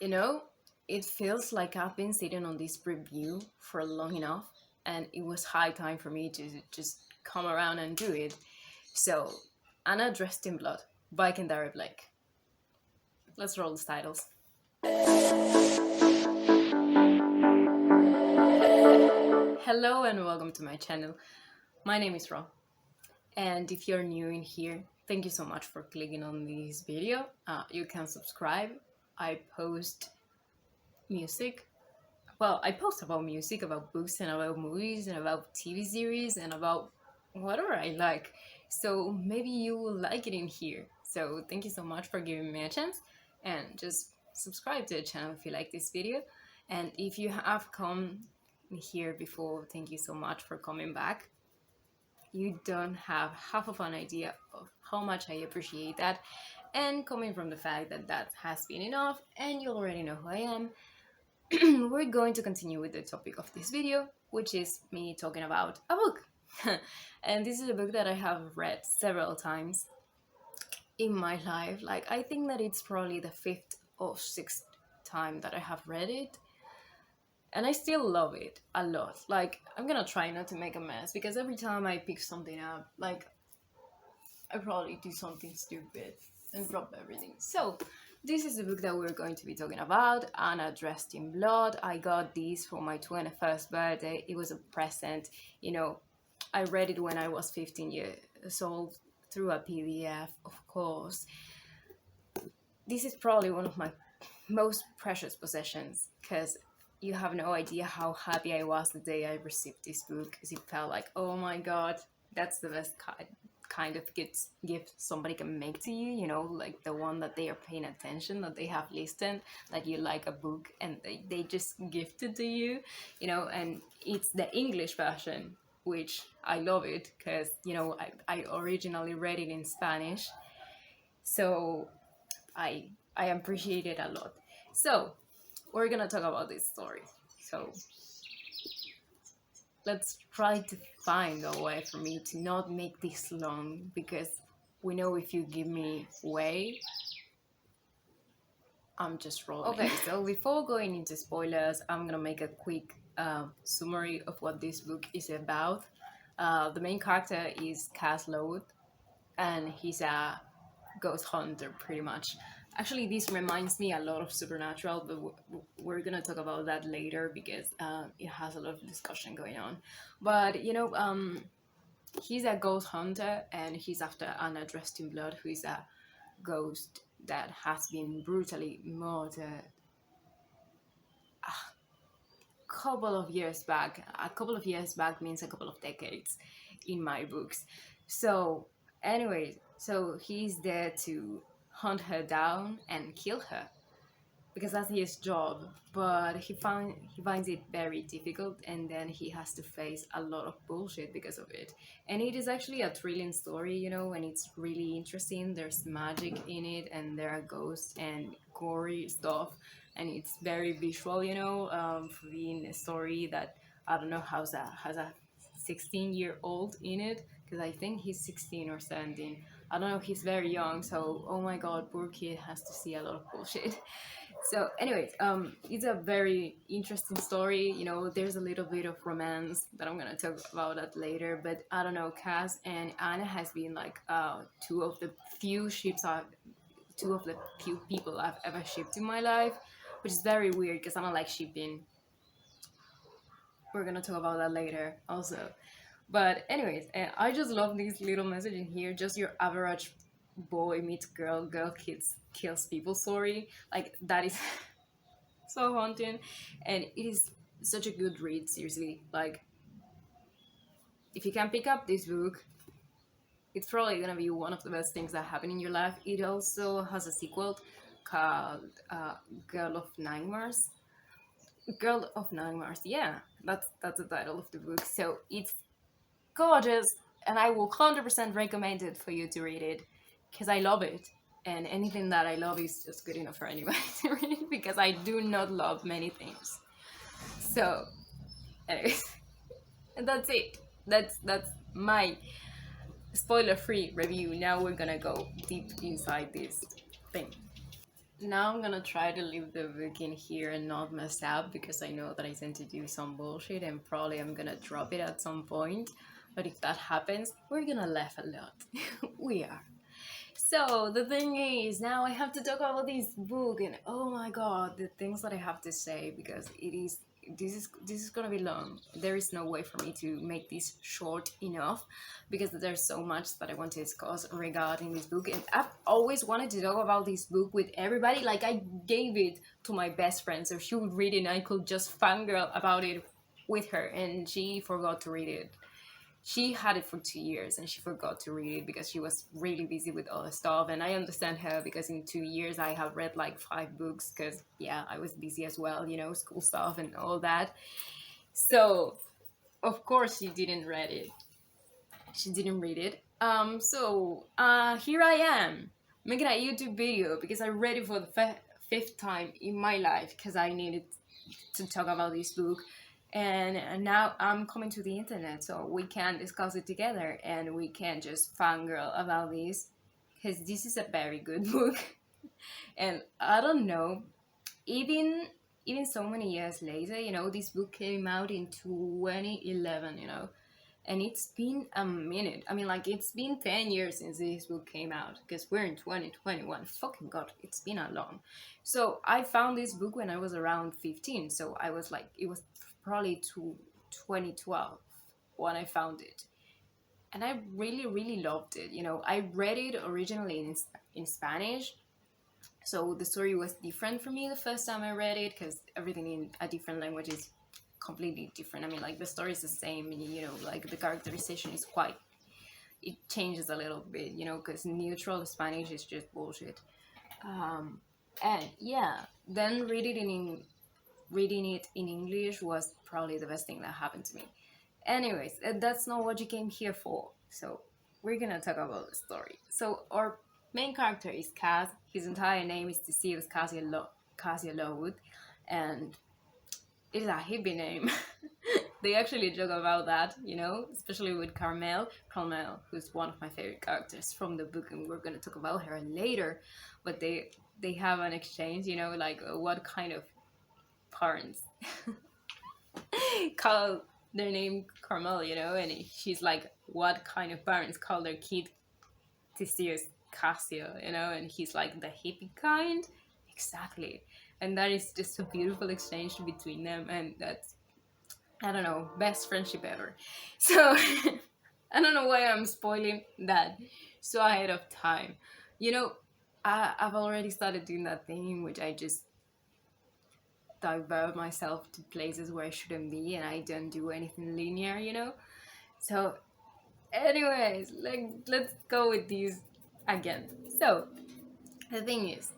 You know, it feels like I've been sitting on this review for long enough, and it was high time for me to just come around and do it. So, Anna Dressed in Blood by Kendare. Let's roll the titles. Hello and welcome to my channel. My name is Ro, and if you're new in here, thank you so much for clicking on this video. You can subscribe. I post music. Well, I post about music, about books, and about movies, and about TV series, and about whatever I like. So maybe you will like it in here. So thank you so much for giving me a chance, and just subscribe to the channel if you like this video. And if you have come here before, thank you so much for coming back. You don't have half of an idea of how much I appreciate that. And coming from the fact that that has been enough, and you already know who I am, we're going to continue with the topic of this video, which is me talking about a book. And this is a book that I have read several times in my life. Like, I think that it's probably the fifth or sixth time that I have read it. And I still love it a lot. Like, I'm gonna try not to make a mess because every time I pick something up, like, I probably do something stupid and drop everything. So, this is the book that we're going to be talking about, Anna Dressed in Blood. I got this for my 21st birthday. It was a present. I read it when I was 15 years old through a PDF, of course. This is probably one of my most precious possessions because you have no idea how happy I was the day I received this book, because it felt like, oh my god, that's the best kind of gift somebody can make to you, like the one that they are paying attention, that they have listened, that you like a book and they just gift it to you, and it's the English version, which I love it because, I originally read it in Spanish, so I appreciate it a lot. So we're gonna talk about this story. So let's try to find a way for me to not make this long, because we know if you give me way, I'm just rolling. Okay, so before going into spoilers, I'm gonna make a quick summary of what this book is about. The main character is Kaz Anna, and he's a ghost hunter, pretty much. Actually, this reminds me a lot of Supernatural, but we're gonna talk about that later because it has a lot of discussion going on. But he's a ghost hunter, and he's after Anna Dressed in Blood, who is a ghost that has been brutally murdered a couple of years back. A couple of years back means a couple of decades in my books. So, anyways, so he's there to hunt her down and kill her, because that's his job. But he finds it very difficult, and then he has to face a lot of bullshit because of it. And it is actually a thrilling story, and it's really interesting. There's magic in it, and there are ghosts and gory stuff, and it's very visual, for being a story that, I don't know, has a 16-year-old in it, because I think he's 16 or 17. I don't know, he's very young, so oh my god, poor kid has to see a lot of bullshit. So anyways, it's a very interesting story. There's a little bit of romance that I'm gonna talk about that later, but I don't know, Kaz and Anna has been like two of the few people I've ever shipped in my life, which is very weird because I don't like shipping. We're gonna talk about that later also. But anyways, I just love this little message in here. Just your average boy meets girl, kills people story. Like, that is so haunting, and it is such a good read, seriously. Like, if you can pick up this book, it's probably gonna be one of the best things that happen in your life. It also has a sequel called Girl of Nightmares. Girl of Nightmares, yeah, that's the title of the book. So it's gorgeous, and I will 100% recommend it for you to read it, because I love it, and anything that I love is just good enough for anybody to read, because I do not love many things. So anyways, and that's it. That's my spoiler-free review. Now we're gonna go deep inside this thing. now I'm gonna try to leave the book in here and not mess up because I know that I tend to do some bullshit and probably I'm gonna drop it at some point. But if that happens, we're gonna laugh a lot. We are. So the thing is, now I have to talk about this book, and oh my god, the things that I have to say because it is this is gonna be long. There is no way for me to make this short enough because there's so much that I want to discuss regarding this book, and I've always wanted to talk about this book with everybody. Like I gave it to my best friend so she would read it, and I could just fangirl about it with her, and she forgot to read it. She had it for 2 years and she forgot to read it because she was really busy with other stuff. And I understand her because in 2 years I have read like 5 books because, yeah, I was busy as well, school stuff and all that. So, of course, she didn't read it. She didn't read it. Here I am making a YouTube video because I read it for the fifth time in my life because I needed to talk about this book, and now I'm coming to the internet so we can discuss it together and we can just fangirl about this because this is a very good book. And I don't know, even even so many years later, this book came out in 2011, and it's been a minute. I mean, like, it's been 10 years since this book came out because we're in 2021. Fucking god, it's been a long. So I found this book when I was around 15, so I was like, it was probably to 2012 when I found it, and I really really loved it. I read it originally in Spanish, so the story was different for me the first time I read it because everything in a different language is completely different. I mean, like, the story is the same, like the characterization is quite, it changes a little bit, because neutral Spanish is just bullshit. And yeah, then reading it in English was probably the best thing that happened to me. Anyways, that's not what you came here for. So we're gonna talk about the story. So our main character is Kaz. His entire name is Theseus Casia Lowood, and it is a hippie name. They actually joke about that, especially with Carmel. Carmel, who's one of my favorite characters from the book, and we're gonna talk about her later. But they have an exchange, like, what kind of parents call their name Carmel, and she's like, what kind of parents call their kid Theseus Cassio, and he's like, the hippie kind, exactly. And that is just a beautiful exchange between them, and that's, I don't know, best friendship ever. So I don't know why I'm spoiling that so ahead of time. I've already started doing that thing in which I just divert myself to places where I shouldn't be and I don't do anything linear, So, anyways, let's go with these again. So, the thing is,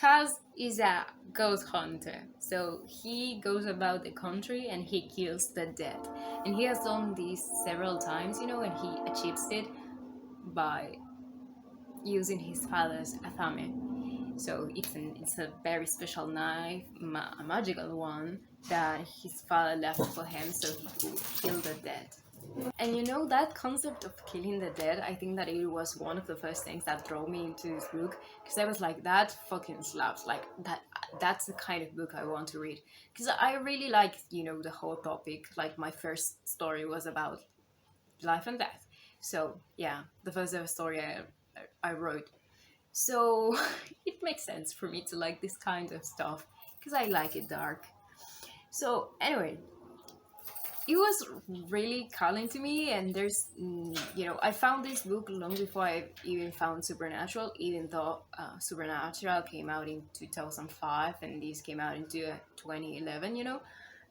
Kaz is a ghost hunter. So he goes about the country and he kills the dead. And he has done this several times, and he achieves it by using his father's athame. So it's a very special knife, a magical one that his father left for him so he could kill the dead. And that concept of killing the dead, I think that it was one of the first things that drove me into this book because I was like, that fucking slaps. Like, that's the kind of book I want to read because I really like, the whole topic. Like, my first story was about life and death. So yeah, the first ever story I wrote. So it makes sense for me to like this kind of stuff because I like it dark. So anyway, it was really calling to me, and there's I found this book long before I even found Supernatural, even though Supernatural came out in 2005 and this came out in 2011,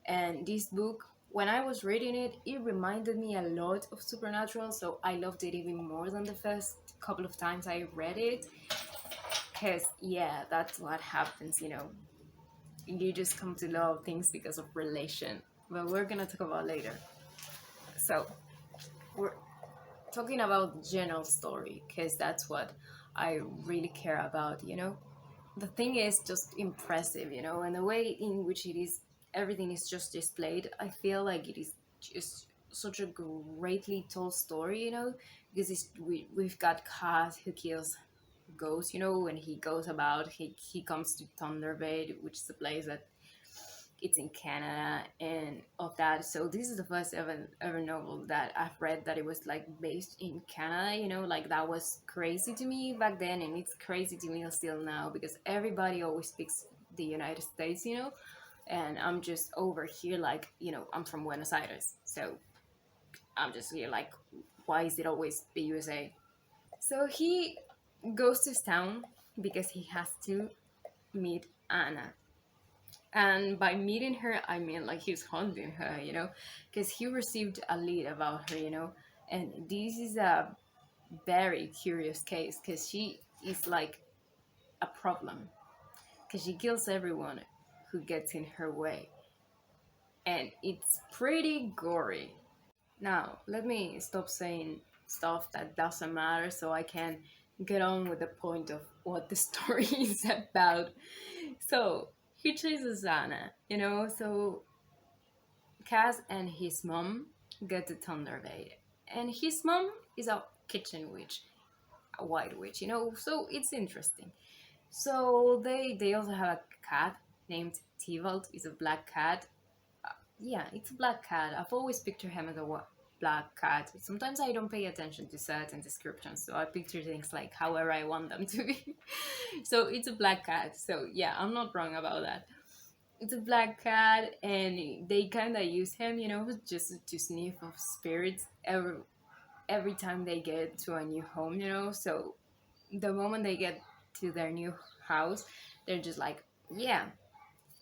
and this book, when I was reading it, it reminded me a lot of Supernatural, so I loved it even more than the first couple of times I read it because, yeah, that's what happens, you just come to love things because of relation, but we're gonna talk about later. So we're talking about general story because that's what I really care about. The thing is just impressive, and the way in which it is, everything is just displayed. I feel like it is just such a greatly told story, because we've got Kaz who kills goes, when he goes about, he comes to Thunderbait, which is a place that it's in Canada and of that. So this is the first ever novel that I've read that it was like based in Canada. Like that was crazy to me back then, and it's crazy to me still now because everybody always speaks the United States, and I'm just over here like I'm from Buenos Aires, so I'm just here like, why is it always the USA? So he goes to his town because he has to meet Anna. And by meeting her, I mean like he's hunting her, because he received a lead about her, And this is a very curious case because she is like a problem because she kills everyone who gets in her way. And it's pretty gory. Now, let me stop saying stuff that doesn't matter so I can get on with the point of what the story is about. So, he chases Anna, so Kaz and his mom get to Thunderbait. And his mom is a kitchen witch, a white witch, so it's interesting. So they also have a cat named Tybalt. It's a black cat. Yeah, it's a black cat. I've always pictured him as a black cat. Sometimes I don't pay attention to certain descriptions, so I picture things like however I want them to be. So it's a black cat. So yeah, I'm not wrong about that. It's a black cat, and they kind of use him, just to sniff of spirits every time they get to a new home, So the moment they get to their new house, they're just like, yeah,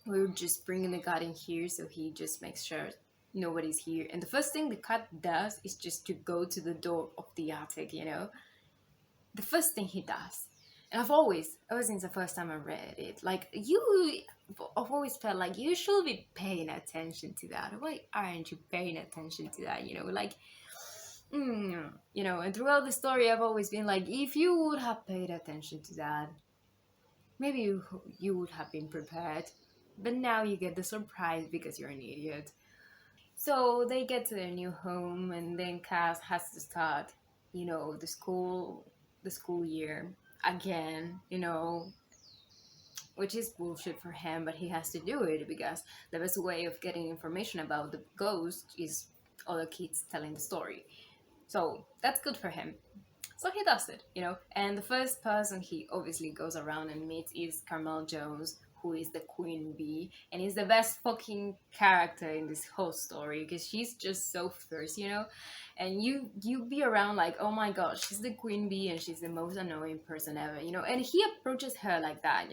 we're just bringing the cat in here, so he just makes sure nobody's here. And the first thing the cat does is just to go to the door of the attic, The first thing he does. And ever since the first time I read it, like I've always felt like you should be paying attention to that. Why aren't you paying attention to that? And throughout the story, I've always been like, if you would have paid attention to that, maybe you would have been prepared. But now you get the surprise because you're an idiot. So they get to their new home, and then Cass has to start, the school year again, which is bullshit for him, but he has to do it because the best way of getting information about the ghost is other kids telling the story. So that's good for him. So he does it, And the first person he obviously goes around and meets is Carmel Jones, who is the queen bee, and is the best fucking character in this whole story because she's just so fierce, And you be around like, oh my gosh, she's the queen bee and she's the most annoying person ever, And he approaches her like that,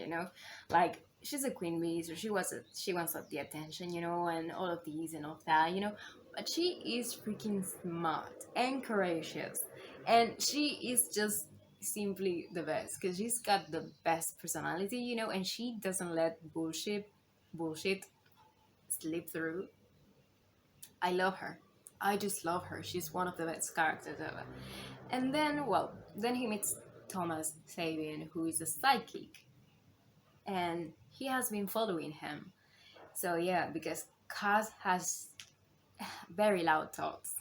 like she's a queen bee, so she wants the attention, and all of these and all of that, But she is freaking smart and courageous, and she is just simply the best because she's got the best personality, and she doesn't let bullshit slip through. I love her. I just love her. She's one of the best characters ever. And then he meets Thomas Sabian, who is a psychic, and he has been following him. So yeah, because Kaz has very loud thoughts,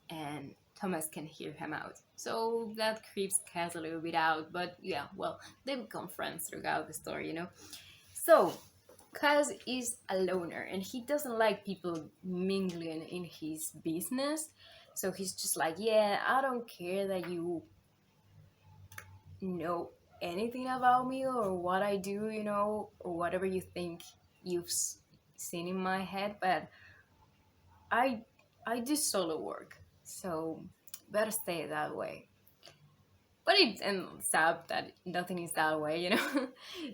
and Thomas can hear him out. So that creeps Kaz a little bit out, but yeah, they become friends throughout the story, So, Kaz is a loner, and he doesn't like people mingling in his business. So he's just like, yeah, I don't care that you know anything about me or what I do, or whatever you think you've seen in my head, but I I do solo work, so better stay that way. But it ends up that nothing is that way,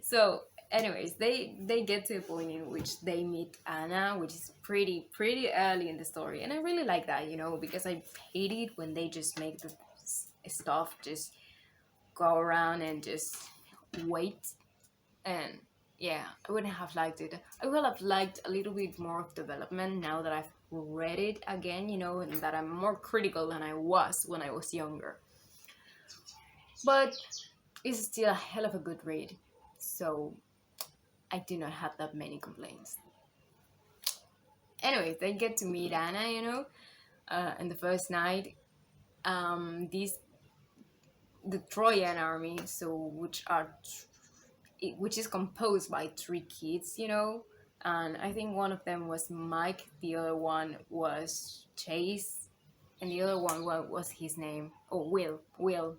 So, anyways, they get to a point in which they meet Anna, which is pretty early in the story, and I really like that, because I hate it when they just make the stuff just go around and just wait. And yeah, I wouldn't have liked it. I would have liked a little bit more of development now that I've read it again, and that I'm more critical than I was when I was younger. But it's still a hell of a good read, so I do not have that many complaints. Anyways, they get to meet Anna, and the first night, this the Trojan army, so which is composed by three kids, and I think one of them was Mike, the other one was Chase, and the other one, what was his name? Oh, Will.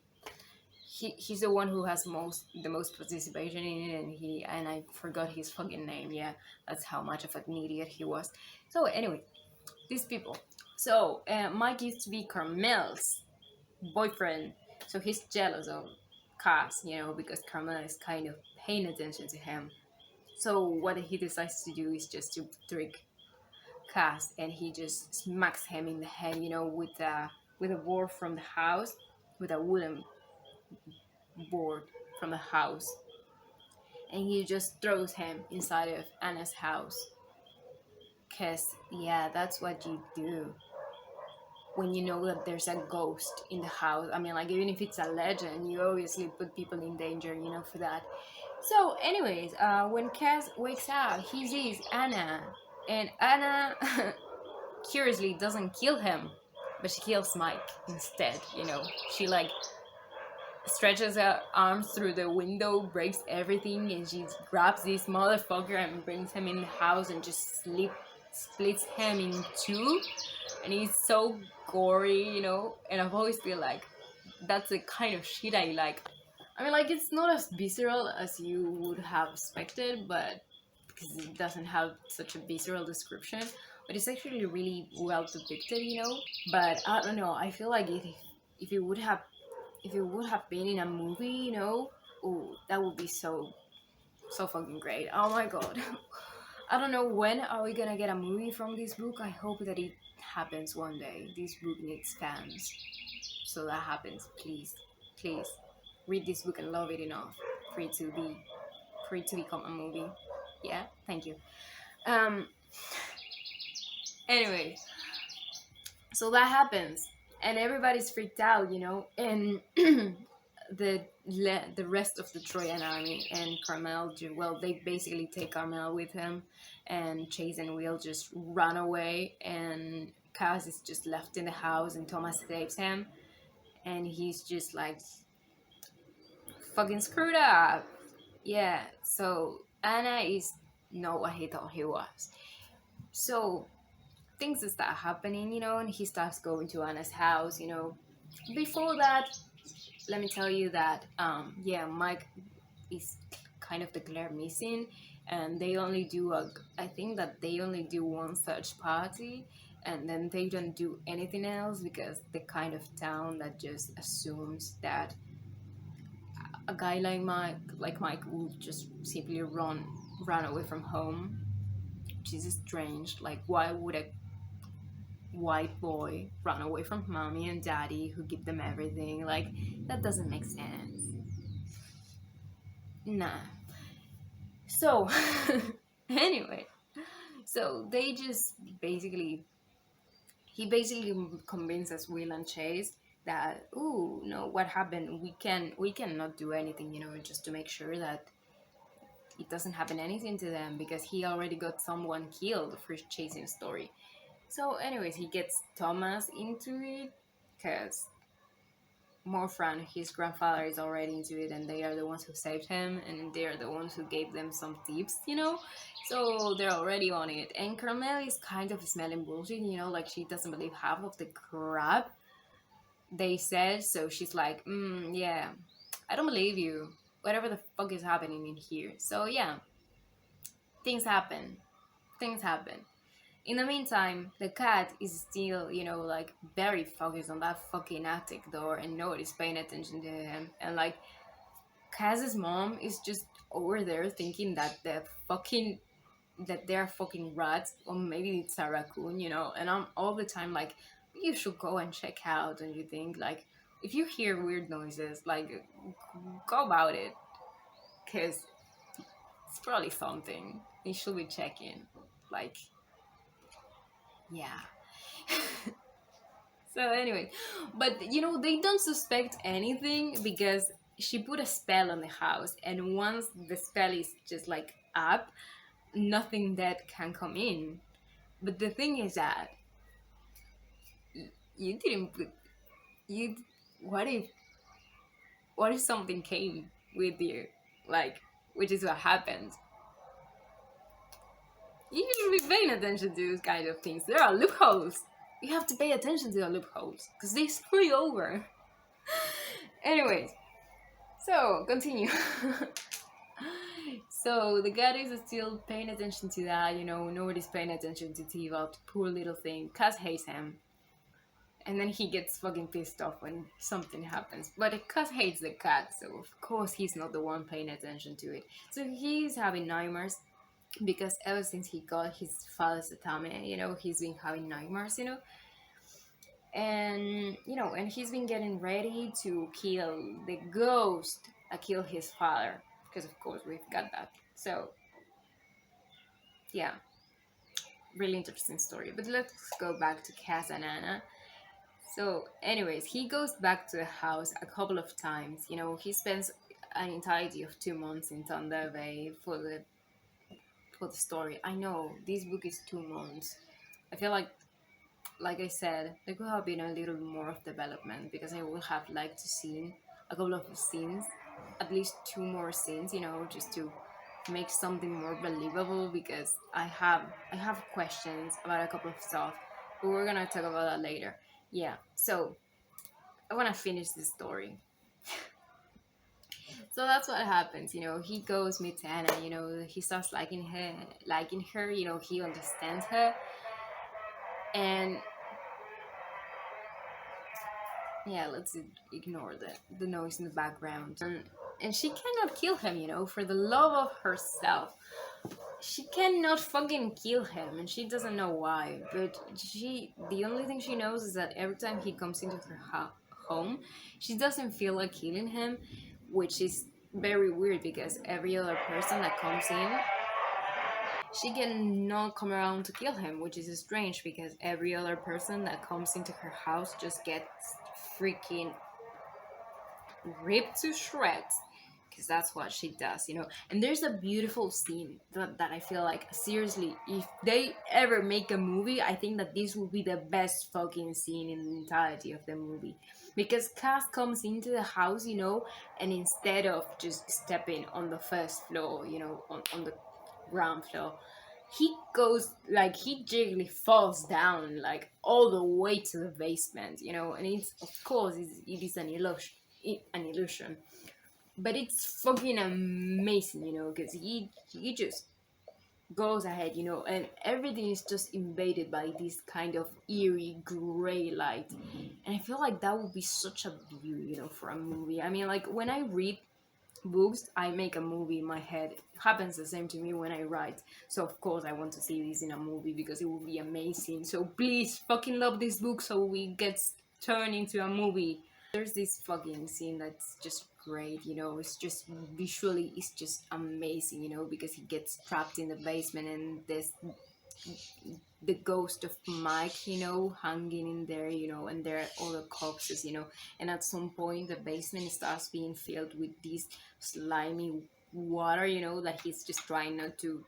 He's the one who has the most participation in it, and I forgot his fucking name. Yeah, that's how much of an idiot he was. So anyway, these people. So Mike used to be Carmel's boyfriend, so he's jealous of Kaz, because Carmel is kind of paying attention to him. So what he decides to do is just to trick Kaz, and he just smacks him in the head, with a board from the house, with a wooden board from the house, and he just throws him inside of Anna's house. Cause yeah, that's what you do when you know that there's a ghost in the house. I mean, like, even if it's a legend, you obviously put people in danger, for that. So, anyways, when Kaz wakes up, he sees Anna, and Anna curiously doesn't kill him, but she kills Mike instead. She like stretches her arms through the window, breaks everything, and she grabs this motherfucker and brings him in the house and just splits him in two. And he's so gory, and I've always feel like that's the kind of shit I like. I mean, like, it's not as visceral as you would have expected, but because it doesn't have such a visceral description, but it's actually really well depicted, But I don't know, I feel like if it would have been in a movie, oh, that would be so fucking great. Oh my god. I don't know when are we gonna get a movie from this book. I hope that it happens one day. This book needs fans. So that happens. Please read this book and love it enough for it to become a movie. Yeah, thank you. Anyway, so that happens, and everybody's freaked out, and the rest of the Trojan army and Carmel, well, they basically take Carmel with him, and Chase and Will just run away, and Kaz is just left in the house, and Thomas saves him, and he's just like fucking screwed up. Yeah, so Anna is not what he thought he was. So things start happening, and he starts going to Anna's house, Before that, let me tell you that, Mike is kind of declared missing, and I think that they only do one such party, and then they don't do anything else, because the kind of town that just assumes that a guy like Mike would just simply run away from home, which is strange. Like, why would a white boy run away from mommy and daddy who give them everything? Like, that doesn't make sense. Nah. So anyway, so they just he basically convinces Will and Chase that, oh no, what happened, we cannot do anything, just to make sure that it doesn't happen anything to them, because he already got someone killed for chasing a story. So anyways, he gets Thomas into it, because Morfran, his grandfather, is already into it, and they are the ones who saved him, and they are the ones who gave them some tips, So they're already on it. And Carmel is kind of smelling bullshit, like, she doesn't believe half of the crap they said, so she's like, yeah, I don't believe you. Whatever the fuck is happening in here. So yeah, things happen. In the meantime, the cat is still, like, very focused on that fucking attic door, and nobody's paying attention to him. And like, Kaz's mom is just over there thinking that they're fucking rats, or maybe it's a raccoon, And I'm all the time like, you should go and check out. And you think, like, if you hear weird noises, like, go about it, because it's probably something you should be checking. Like, yeah. So anyway, but they don't suspect anything, because she put a spell on the house, and once the spell is just like up, nothing dead can come in. But the thing is that you didn't put you what if what if something came with you? Like, which is what happens. You should be paying attention to these kind of things. There are loopholes. You have to pay attention to the loopholes because they screw you over. Anyways, so continue. So the guys are still paying attention to that, nobody's paying attention to Tiva, poor little thing. Kaz hates him. And then he gets fucking pissed off when something happens. But Kaz hates the cat, so of course he's not the one paying attention to it. So he's having nightmares because ever since he got his father's atame, he's been having nightmares, and he's been getting ready to kill the ghost that killed his father, because of course we've got that. So yeah, really interesting story. But let's go back to Kaz Anna. So anyways, he goes back to the house a couple of times. He spends an entirety of 2 months in Thunder Bay for the story. I know this book is 2 months. I feel like I said, there could have been a little more of development, because I would have liked to see a couple of scenes, at least 2 more scenes, just to make something more believable, because I have questions about a couple of stuff, but we're gonna talk about that later. Yeah, so I want to finish this story. So that's what happens, he goes meets Anna, he starts liking her, he understands her, and yeah, let's ignore the noise in the background. And she cannot kill him, for the love of herself. She cannot fucking kill him, and she doesn't know why. But the only thing she knows is that every time he comes into her home, she doesn't feel like killing him, which is very weird, because every other person that comes in, she cannot come around to kill him, which is strange, because every other person that comes into her house just gets freaking ripped to shreds, because that's what she does. And there's a beautiful scene that I feel like, seriously, if they ever make a movie, I think that this will be the best fucking scene in the entirety of the movie, because Cass comes into the house, and instead of just stepping on the first floor, on the ground floor, he goes, like, he jiggly falls down, like, all the way to the basement, and it's, of course, it is an illusion, but it's fucking amazing, because he just goes ahead, and everything is just invaded by this kind of eerie gray light, and I feel like that would be such a view, for a movie. I mean, like, when I read books, I make a movie in my head. It happens the same to me when I write. So of course I want to see this in a movie, because it will be amazing. So please fucking love this book so we get turned into a movie. There's this fucking scene that's just great, it's just visually, it's just amazing, because he gets trapped in the basement, and there's the ghost of Mike, hanging in there, and there are other corpses, and at some point the basement starts being filled with this slimy water, that he's just trying not to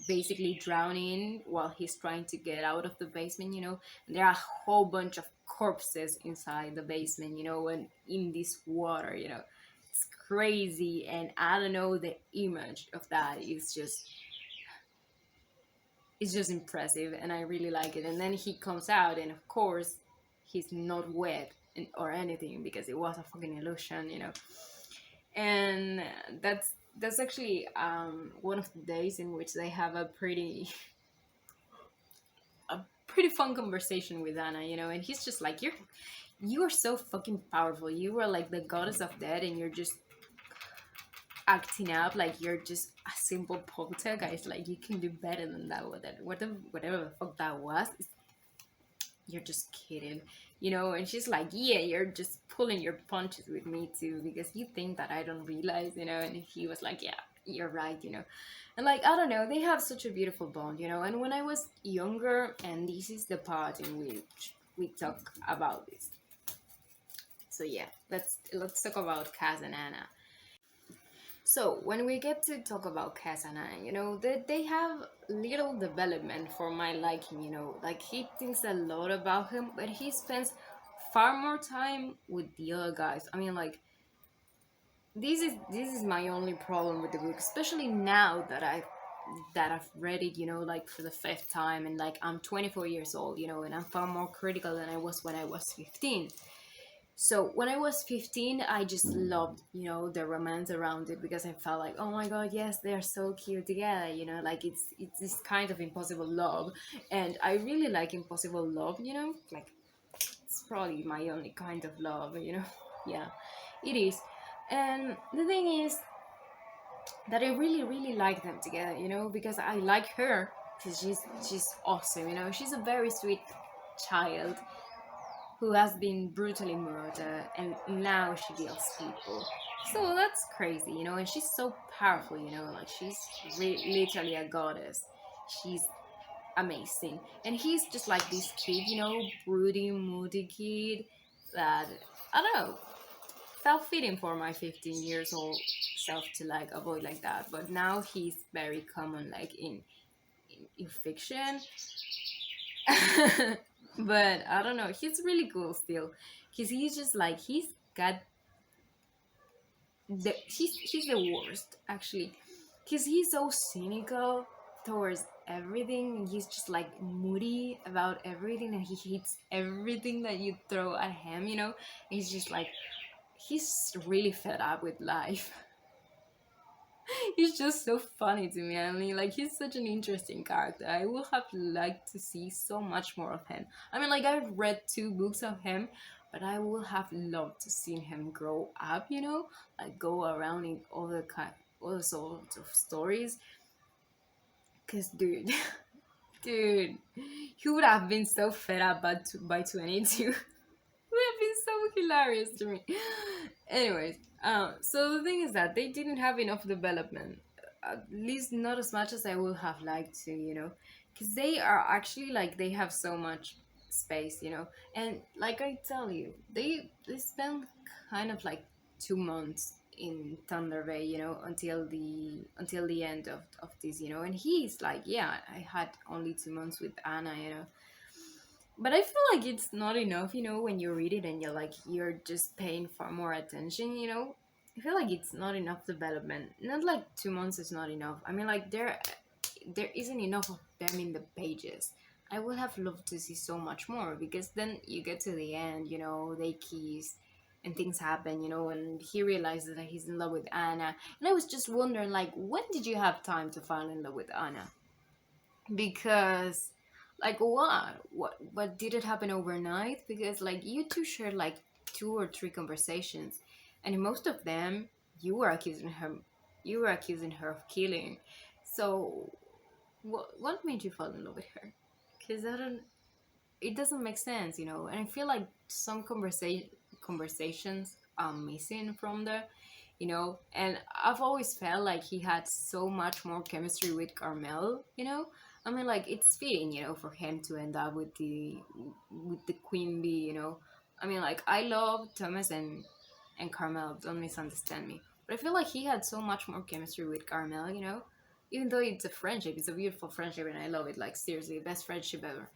basically drown in while he's trying to get out of the basement, and there are a whole bunch of corpses inside the basement, and in this water, it's crazy, and I don't know, the image of that is just, it's just impressive, and I really like it. And then he comes out, and of course he's not wet or anything, because it was a fucking illusion, and that's actually one of the days in which they have a pretty fun conversation with Anna, and he's just like, you are so fucking powerful, you are like the goddess of death, and you're just acting up like you're just a simple poltergeist, like you can do better than that, whatever the fuck that was, you're just kidding, and she's like, yeah, you're just pulling your punches with me too, because you think that I don't realize, and he was like, yeah, you're right, and like, I don't know, they have such a beautiful bond, and when I was younger, and this is the part in which we talk about this, so yeah, let's talk about Kaz and Anna. So when we get to talk about Kaz Anna, they have little development for my liking, like he thinks a lot about him, but he spends far more time with the other guys. I mean, like, this is my only problem with the book, especially now that I've read it, like for the fifth time, and like I'm 24 years old, and I'm far more critical than I was when I was 15. So when I was 15, I just loved, the romance around it, because I felt like, oh my god, yes, they're so cute together, like it's this kind of impossible love, and I really like impossible love, like it's probably my only kind of love. Yeah, it is. And the thing is that I really, really like them together, because I like her because she's awesome, she's a very sweet child who has been brutally murdered, and now she heals people. So that's crazy, and she's so powerful, like she's literally a goddess. She's amazing. And he's just like this kid, broody, moody kid that, I don't know, felt fitting for my 15 years old self to like avoid like that. But now he's very common, like in fiction. But I don't know, he's really cool still, because he's just like, got he's the worst actually, because he's so cynical towards everything, and he's just like moody about everything, and he hates everything that you throw at him. He's just like, he's really fed up with life. He's just so funny to me. I mean, like, he's such an interesting character. I would have liked to see so much more of him. I mean, like, I've read 2 books of him, but I would have loved to see him grow up, like go around in other sorts of stories. Cause, dude, dude, he would have been so fed up by 22. Would have been so hilarious to me. Anyways, so the thing is that they didn't have enough development, at least not as much as I would have liked to, because they are actually like, they have so much space, and like I tell you, they spend kind of like 2 months in Thunder Bay, until the end of this, and he's like, yeah, I had only 2 months with Anna, but I feel like it's not enough, when you read it and you're just paying far more attention, I feel like it's not enough development. Not like 2 months is not enough. I mean, like, there isn't enough of them in the pages. I would have loved to see so much more, because then you get to the end, they kiss and things happen, and he realizes that he's in love with Anna. And I was just wondering, like, when did you have time to fall in love with Anna? Because, like, what did it happen overnight? Because, like, you two shared like 2 or 3 conversations, and in most of them you were accusing her of killing. So what made you fall in love with her? Because I don't it doesn't make sense, and I feel like some conversations are missing from there, and I've always felt like he had so much more chemistry with Carmel. I mean, like, it's fitting, for him to end up with the queen bee. I mean, like, I love Thomas and Carmel, don't misunderstand me, but I feel like he had so much more chemistry with Carmel. Even though it's a friendship, it's a beautiful friendship, and I love it, like, seriously, best friendship ever.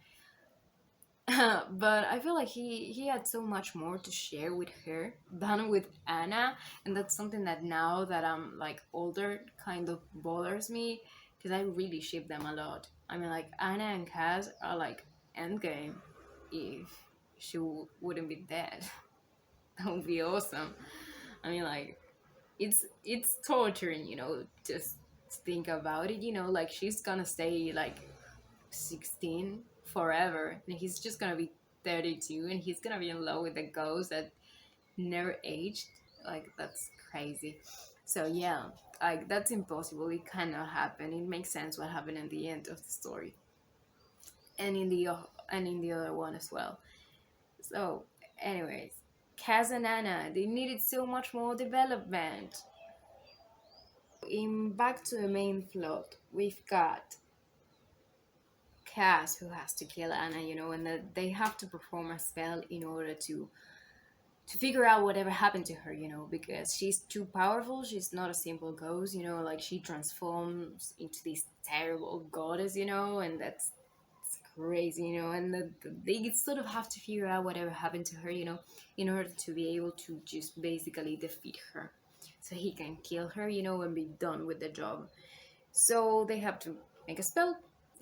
But I feel like he had so much more to share with her than with Anna, and that's something that now that I'm like older kind of bothers me, because I really ship them a lot. I mean, like, Anna and Kaz are like endgame if she wouldn't be dead. That would be awesome. I mean, like, it's torturing, just think about it. Like, she's gonna stay like 16 forever, and he's just gonna be 32, and he's gonna be in love with a ghost that never aged. Like, that's crazy. So yeah, like, that's impossible. It cannot happen. It makes sense what happened at the end of the story, and in the other one as well. So, anyways, Kaz and Anna, they needed so much more development. In back to the main plot, we've got Cass who has to kill Anna, and that they have to perform a spell in order to figure out whatever happened to her, because she's too powerful. She's not a simple ghost, like, she transforms into this terrible goddess, and that's it's crazy, and they sort of have to figure out whatever happened to her, in order to be able to just basically defeat her. so he can kill her, and be done with the job. So they have to make a spell.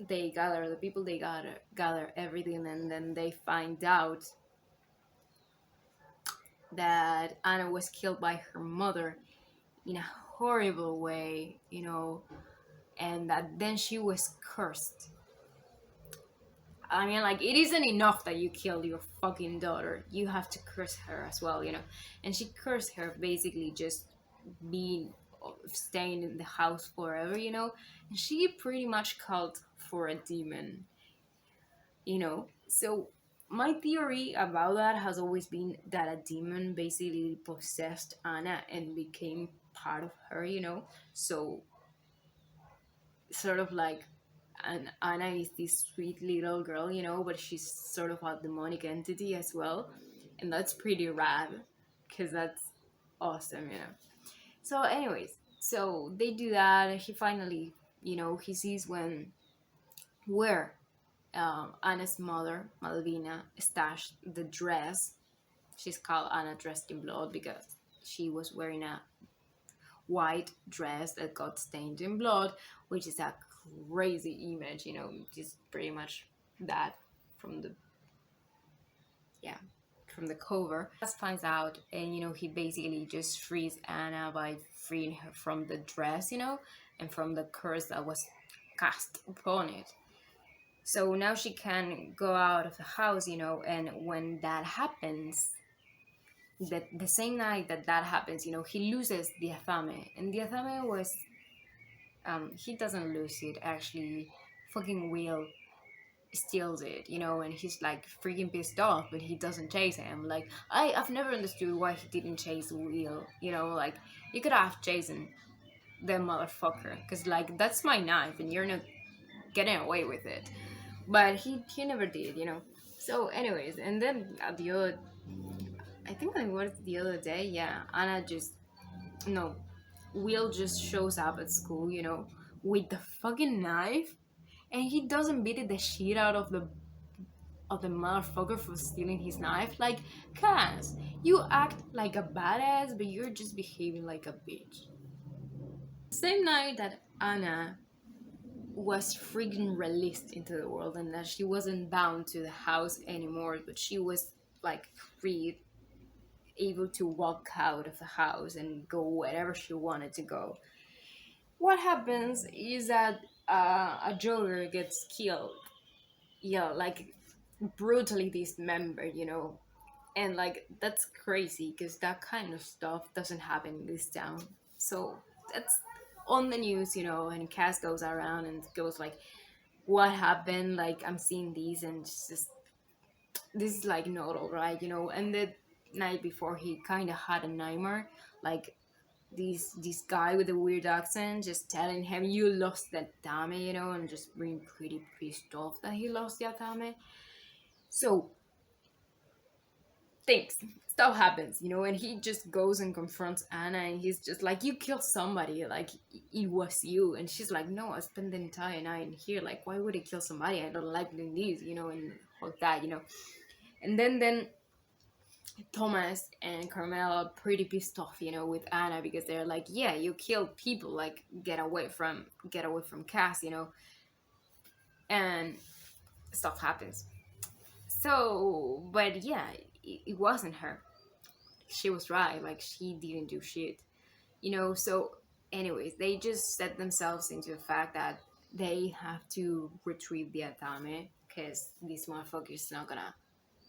They gather the people, they gather everything, and then they find out that Anna was killed by her mother in a horrible way, and that then she was cursed. I mean, like, it isn't enough that you killed your fucking daughter. You have to curse her as well. And she cursed her basically just being, staying in the house forever. And she pretty much called for a demon. So my theory about that has always been that a demon basically possessed Anna and became part of her. So sort of like, and Anna is this sweet little girl, but she's sort of a demonic entity as well, and that's pretty rad, because that's awesome. So, anyways, so they do that. He finally, he sees where Anna's mother, Malvina, stashed the dress. She's called Anna dressed in blood because she was wearing a white dress that got stained in blood, which is a crazy image, just pretty much that from the yeah from the cover. Just finds out, and he basically just frees Anna by freeing her from the dress, and from the curse that was cast upon it. So now she can go out of the house, and when that happens, the same night that happens, he loses the Athame, and the Athame was he doesn't lose it, actually. Fucking Will steals it, and he's like freaking pissed off, but he doesn't chase him. Like, I've never understood why he didn't chase Will. Like, you could have chosen the motherfucker, because like, that's my knife and you're not getting away with it. But he never did. So anyways, and then at the other, I think it was the other day, yeah, Anna just, no, Will just shows up at school, with the fucking knife, and he doesn't beat the shit out of the motherfucker for stealing his knife. Like, Kaz, you act like a badass, but you're just behaving like a bitch. Same night that Anna was freaking released into the world, and that she wasn't bound to the house anymore, but she was like freed, able to walk out of the house and go wherever she wanted to go. What happens is that a jogger gets killed, yeah, like brutally dismembered. And like, that's crazy because that kind of stuff doesn't happen in this town. So that's on the news, and Cass goes around and goes like, what happened? Like, I'm seeing these, and it's just, this is like not all right. And the night before, he kind of had a nightmare, like this guy with a weird accent just telling him, you lost that dame, and just being pretty pissed off that he lost the atame. So things, stuff happens, and he just goes and confronts Anna, and he's just like, you killed somebody, like, it was you. And she's like, no, I spent the entire night in here, like, why would I kill somebody? I don't like doing this, and all that. And then Thomas and Carmela are pretty pissed off, with Anna, because they're like, yeah, you killed people, like, get away from Cass. And stuff happens. So, but yeah, it wasn't her. She was right, like, she didn't do shit. So anyways, they just set themselves into the fact that they have to retrieve the Atame, because this motherfucker is not gonna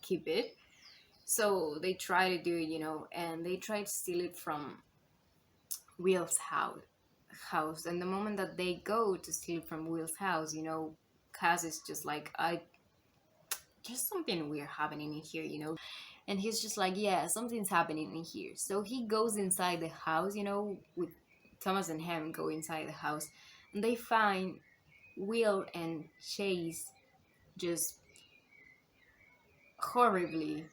keep it. So they try to do it, and they try to steal it from Will's house. And the moment that they go to steal it from Will's house, Kaz is just like, I just something weird happening in here. And he's just like, yeah, something's happening in here. So he goes inside the house, with Thomas and him go inside the house, and they find Will and Chase just horribly,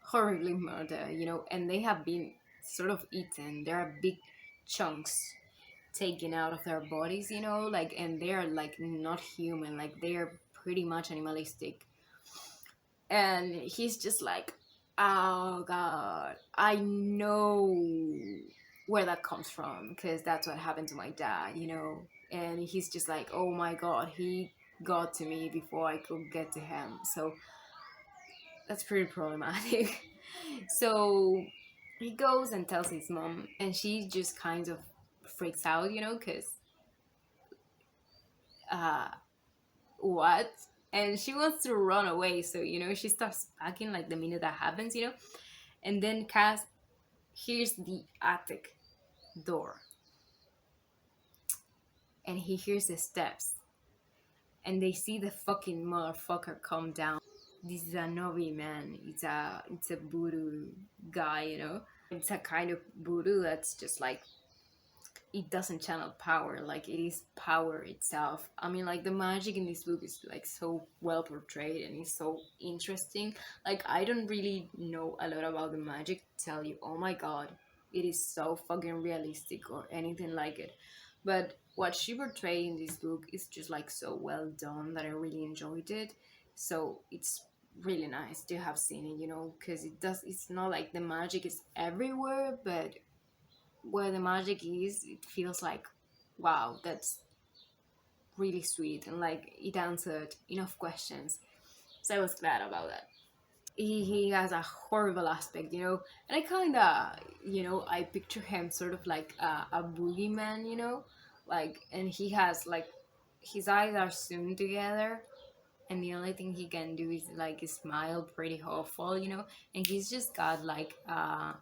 horribly murdered, and they have been sort of eaten. There are big chunks taken out of their bodies, like, and they are like not human, like they are pretty much animalistic. And he's just like, Oh god, I know where that comes from because that's what happened to my dad, and he's just like, oh my god, he got to me before I could get to him. So that's pretty problematic. So he goes and tells his mom, and she just kind of freaks out, because uh, what? And she wants to run away, so she starts packing like the minute that happens, and then Cass hears the attic door, and he hears the steps, and they see the fucking motherfucker come down. This is a Novi man. It's a voodoo guy, It's a kind of voodoo that's just like it doesn't channel power, like it is power itself. I mean, like the magic in this book is like so well portrayed and it's so interesting. Like I don't really know a lot about the magic to tell you, oh my god, it is so fucking realistic or anything like it. But what she portrayed in this book is just like so well done that I really enjoyed it. So it's really nice to have seen it, because it's not like the magic is everywhere, but where the magic is, it feels like, wow, that's really sweet, and like it answered enough questions. So I was glad about that. He has a horrible aspect, and I kind of, I picture him sort of like a boogeyman, like, and he has like his eyes are sewn together, and the only thing he can do is like smile pretty hopeful, and he's just got like a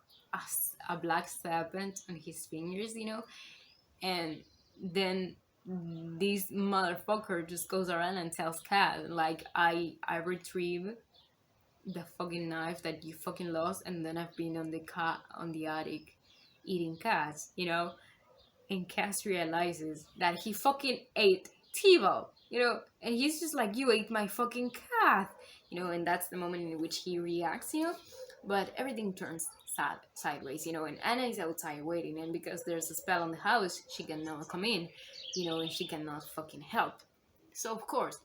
black serpent on his fingers, and then this motherfucker just goes around and tells Kat like I retrieve the fucking knife that you fucking lost, and then I've been on the cat on the attic eating cats, and Cass realizes that he fucking ate Tivo, and he's just like, you ate my fucking cat, and that's the moment in which he reacts, but everything turns sideways, and Anna is outside waiting, and because there's a spell on the house, she cannot come in, and she cannot fucking help. So of course,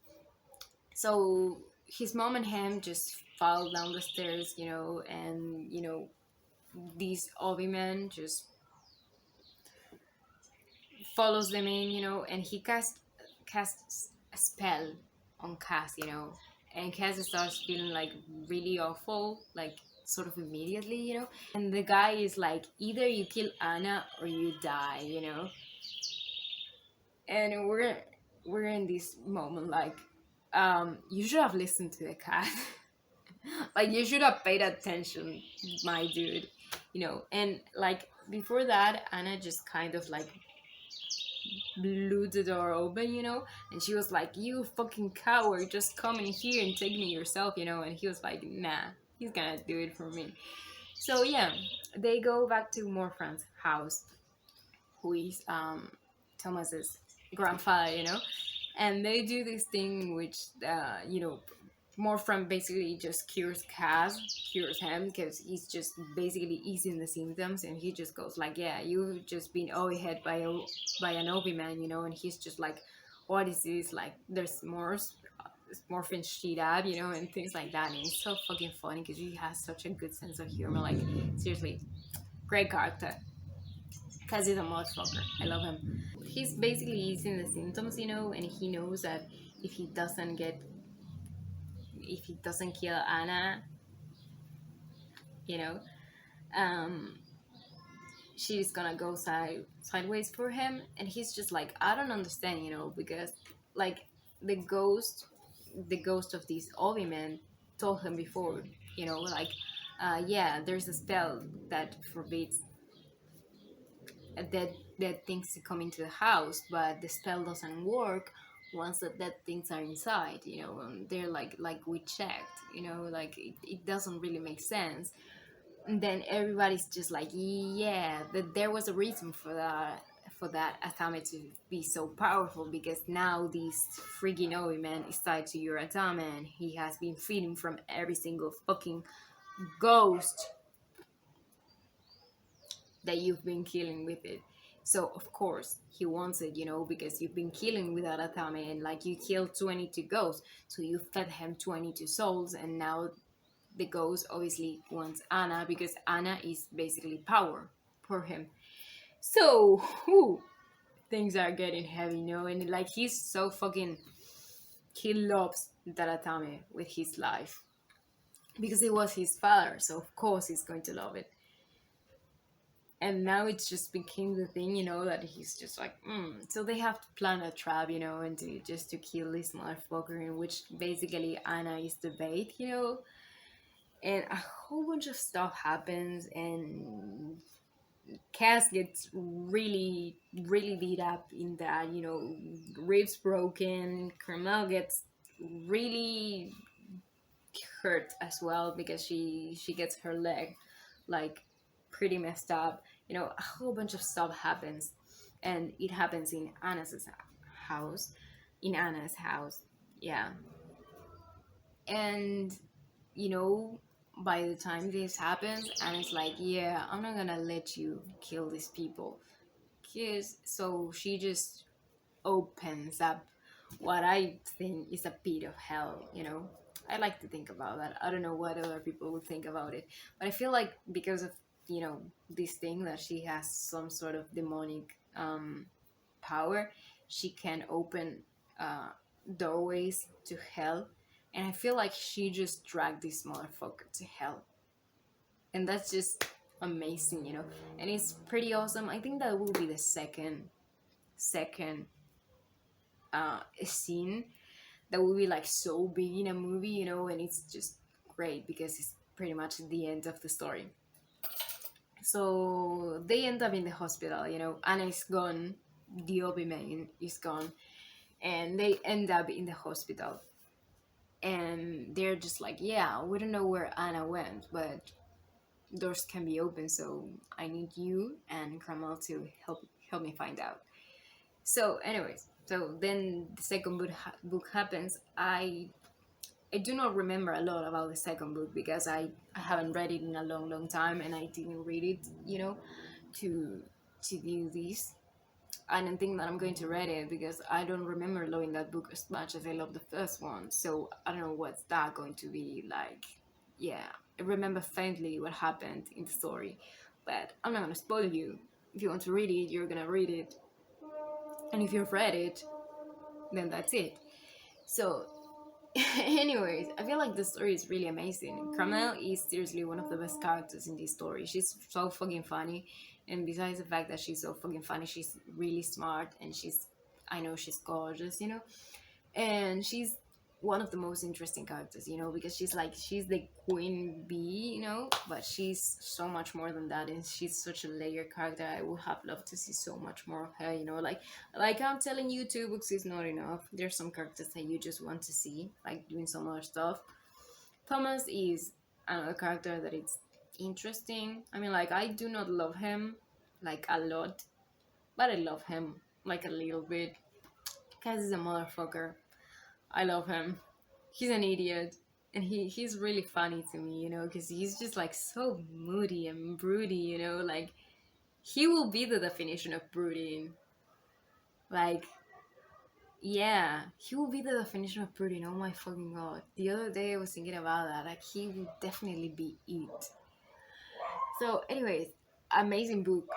so his mom and him just fall down the stairs, and this Obi man just follows them in, and he casts a spell on Cass, and Cass starts feeling like really awful, like sort of immediately, and the guy is like, either you kill Anna or you die, and we're in this moment like, you should have listened to the cat. Like you should have paid attention, my dude, and like before that, Anna just kind of like blew the door open, and she was like, you fucking coward, just come in here and take me yourself, and he was like, nah, he's gonna do it for me. So yeah, they go back to Morfran's house, who is Thomas's grandfather, and they do this thing which Morfran basically just cures him because he's just basically easing the symptoms, and he just goes like, yeah, you've just been overhead by an Obi man, and he's just like, what is this, like there's more morphine shit up, and things like that, and it's so fucking funny because he has such a good sense of humor, like seriously, great character. Cause he's a motherfucker. I love him. He's basically easing the symptoms, and he knows that if he doesn't get, if he doesn't kill Anna, you know, um, she's gonna go sideways for him, and he's just like, I don't understand, because like the ghost, the ghost of this Obi man told him before, like, yeah, there's a spell that forbids dead things to come into the house, but the spell doesn't work once the dead things are inside, and they're like we checked, like it doesn't really make sense. And then everybody's just like, yeah, that there was a reason for that atame to be so powerful, because now this freaking Obi man is tied to your atame, and he has been feeding from every single fucking ghost that you've been killing with it. So of course he wants it, because you've been killing without atame, and like you killed 22 ghosts, so you fed him 22 souls, and now the ghost obviously wants Anna because Anna is basically power for him. So, whew, things are getting heavy, and like he's so fucking, he loves Taratame with his life because it was his father, so of course he's going to love it. And now it's just became the thing, that he's just like, so they have to plan a trap, and just to kill this motherfucker, in which basically Anna is the bait, and a whole bunch of stuff happens, and Cass gets really, really beat up in that, ribs broken. Carmel gets really hurt as well because she gets her leg like pretty messed up. A whole bunch of stuff happens, and it happens in Anna's house. In Anna's house, yeah. And you know, by the time this happens, Anna's like, "Yeah, I'm not gonna let you kill these people." Kiss. So she just opens up what I think is a pit of hell. I like to think about that. I don't know what other people would think about it, but I feel like because of this thing that she has some sort of demonic power, she can open uh, doorways to hell, and I feel like she just dragged this motherfucker to hell, and that's just amazing. And it's pretty awesome. I think that will be the second scene that will be like so big in a movie, and it's just great because it's pretty much the end of the story. So they end up in the hospital. Anna is gone, the Obi-Man is gone, and they end up in the hospital. And they're just like, yeah, we don't know where Anna went, but doors can be open, so I need you and Cromwell to help me find out. So, anyways, so then the second book happens. I do not remember a lot about the second book because I haven't read it in a long, long time, and I didn't read it, to do this. I don't think that I'm going to read it because I don't remember loving that book as much as I love the first one. So I don't know what's that going to be like. Yeah, I remember faintly what happened in the story, but I'm not gonna spoil you. If you want to read it, you're gonna read it, and if you've read it, then that's it. So, anyways, I feel like the story is really amazing. Carmel is seriously one of the best characters in this story. She's so fucking funny, and besides the fact that she's so fucking funny, she's really smart, and I know she's gorgeous. And she's one of the most interesting characters, because she's the queen bee, but she's so much more than that, and she's such a layered character. I would have loved to see so much more of her. Like I'm telling you, 2 books is not enough. There's some characters that you just want to see, like doing some other stuff. Thomas is another character that it's interesting. I mean, like, I do not love him like a lot, but I love him like a little bit because he's a motherfucker. I love him. He's an idiot, and he's really funny to me, because he's just like so moody and broody. Like, he will be the definition of brooding. Like, yeah, he will be the definition of brooding. Oh my fucking god! The other day I was thinking about that. Like, he would definitely be it. So, anyways, amazing book.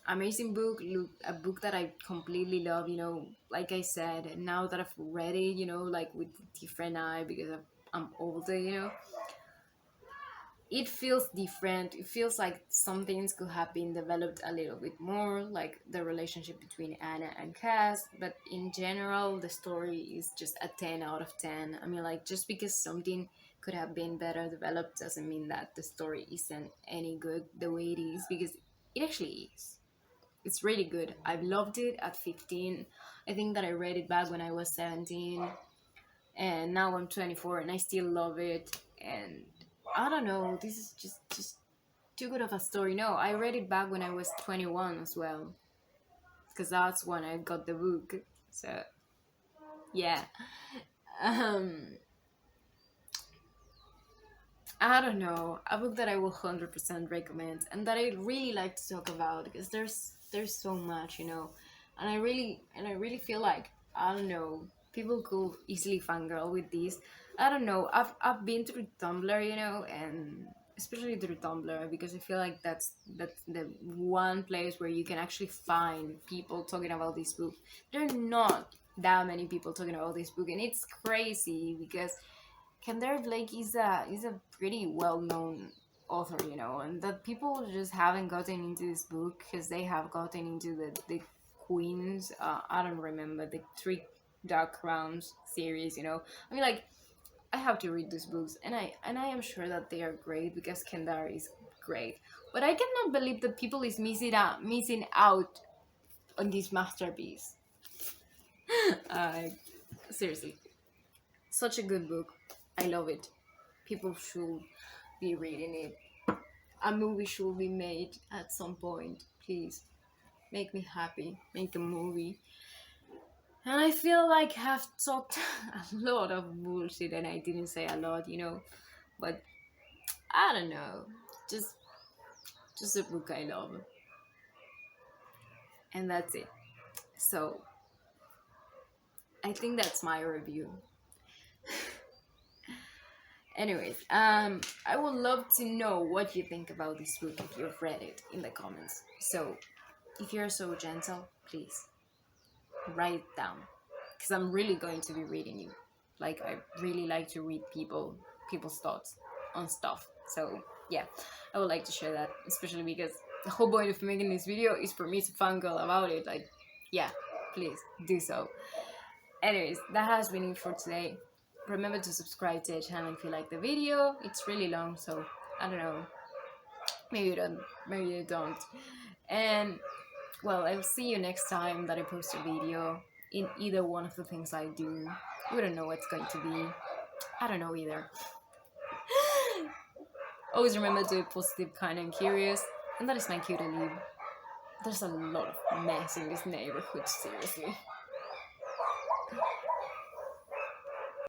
Amazing book. Look, a book that I completely love. Like I said, now that I've read it, like with different eye because I'm older. It feels different. It feels like some things could have been developed a little bit more, like the relationship between Anna and Cass. But in general, the story is just a 10 out of 10. I mean, like, just because something could have been better developed doesn't mean that the story isn't any good the way it is, because it actually is. It's really good. I've loved it at 15. I think that I read it back when I was 17, and now I'm 24 and I still love it. And I don't know, this is just too good of a story. No, I read it back when I was 21 as well, because that's when I got the book. So yeah. um I don't know, a book that I will 100% recommend and that I really like to talk about, because there's so much, and I really feel like, I don't know, people could easily fangirl with this. I don't know. I've been through Tumblr, you know, and especially through Tumblr because I feel like that's the one place where you can actually find people talking about this book. There are not that many people talking about this book, and it's crazy because Kendare Blake is a pretty well known author, you know, and that people just haven't gotten into this book because they have gotten into the Queens. I don't remember the Three Dark Crowns series, you know. I mean, like I have to read these books, and I am sure that they are great because Kendare is great. But I cannot believe that people is missing out on this masterpiece. uh, Seriously, such a good book. I love it. People should be reading it. A movie should be made at some point. Please make me happy. Make a movie. And I feel like I've talked a lot of bullshit and I didn't say a lot, you know. But I don't know. Just just a book I love. And that's it. So I think that's my review. Anyways, I would love to know what you think about this book if you've read it in the comments. So if you're so gentle, please write it down because I'm really going to be reading you. Like I really like to read people's thoughts on stuff. So yeah, I would like to share that, especially because the whole point of making this video is for me to fangirl about it. Like, yeah, please do so. Anyways, that has been it for today. Remember to subscribe to the channel if you like the video. It's really long, so I don't know. Maybe you don't. And well, I'll see you next time that I post a video in either one of the things I do. We don't know what's going to be. I don't know either. Always remember to be positive, kind, and curious. And that is my cue to leave. There's a lot of mess in this neighborhood, seriously.